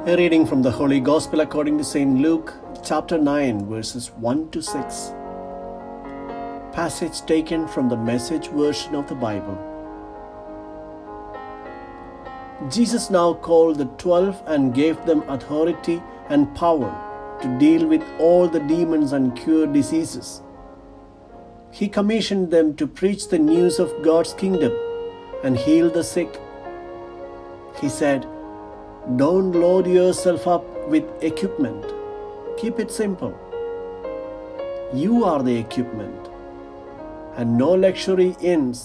A reading from the Holy Gospel according to St. Luke, chapter 9, verses 1 to 6. Passage taken from the Message version of the Bible. Jesus now called the 12 and gave them authority and power to deal with all the demons and cure diseases. He commissioned them to preach the news of God's kingdom and heal the sick. He said, "Don't load yourself up with equipment. Keep it simple. You are the equipment, and no luxury inns.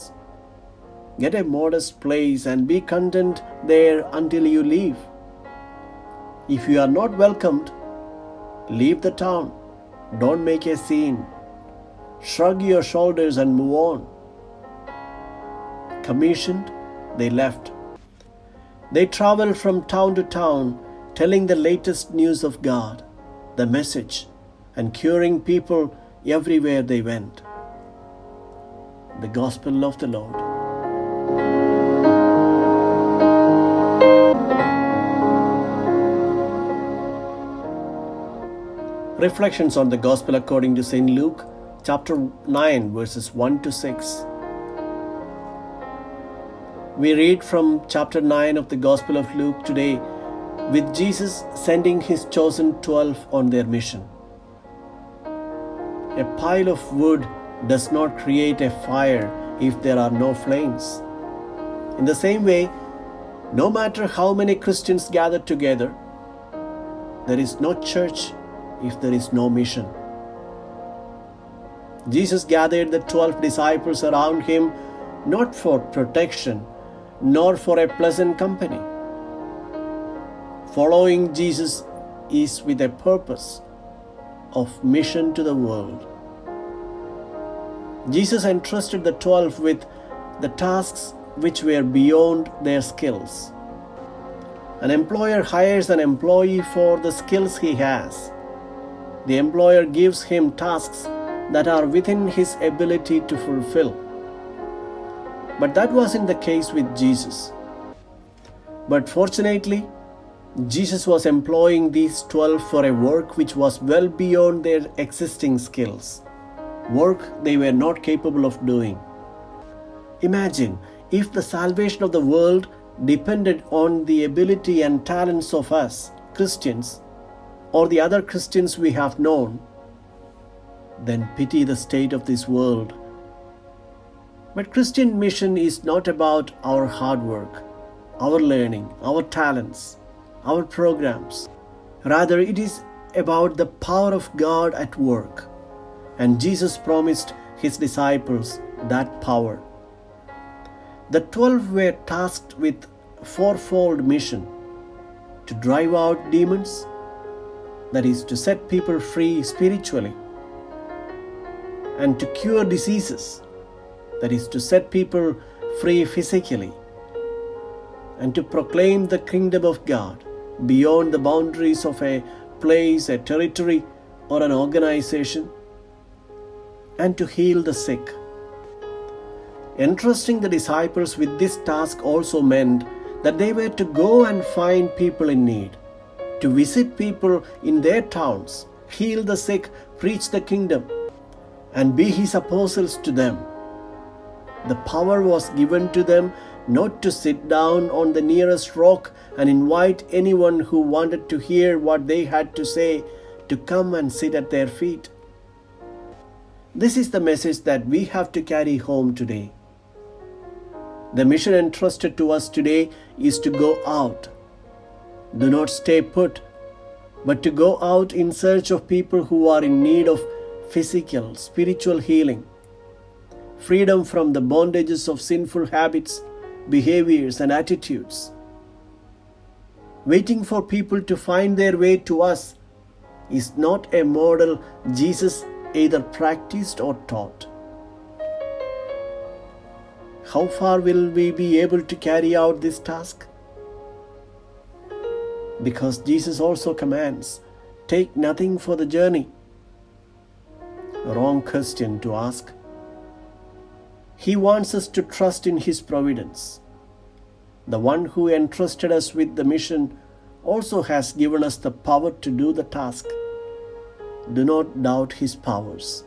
Get a modest place and be content there until you leave. If you are not welcomed, leave the town. Don't make a scene. Shrug your shoulders and move on." Commissioned, they left. They traveled from town to town, telling the latest news of God, the message, and curing people everywhere they went. The Gospel of the Lord. Reflections on the Gospel according to St. Luke, chapter 9, verses 1 to 6. We read from chapter 9 of the Gospel of Luke today, with Jesus sending his chosen 12 on their mission. A pile of wood does not create a fire if there are no flames. In the same way, no matter how many Christians gather together, there is no church if there is no mission. Jesus gathered the 12 disciples around him not for protection, nor for a pleasant company. Following Jesus is with a purpose of mission to the world. Jesus entrusted the 12 with the tasks which were beyond their skills. An employer hires an employee for the skills he has. The employer gives him tasks that are within his ability to fulfill. But that wasn't the case with Jesus. But fortunately, Jesus was employing these 12 for a work which was well beyond their existing skills, work they were not capable of doing. Imagine if the salvation of the world depended on the ability and talents of us, Christians, or the other Christians we have known, then pity the state of this world. But Christian mission is not about our hard work, our learning, our talents, our programs. Rather, it is about the power of God at work. And Jesus promised his disciples that power. The 12 were tasked with a fourfold mission: to drive out demons, that is, to set people free spiritually, and to cure diseases, that is, to set people free physically, and to proclaim the kingdom of God beyond the boundaries of a place, a territory, or an organization, and to heal the sick. Entrusting the disciples with this task also meant that they were to go and find people in need, to visit people in their towns, heal the sick, preach the kingdom, and be his apostles to them. The power was given to them not to sit down on the nearest rock and invite anyone who wanted to hear what they had to say to come and sit at their feet. This is the message that we have to carry home today. The mission entrusted to us today is to go out. Do not stay put, but to go out in search of people who are in need of physical, spiritual healing, freedom from the bondages of sinful habits, behaviors, and attitudes. Waiting for people to find their way to us is not a model Jesus either practiced or taught. How far will we be able to carry out this task? Because Jesus also commands, "Take nothing for the journey." A wrong question to ask. He wants us to trust in his providence. The one who entrusted us with the mission also has given us the power to do the task. Do not doubt His powers.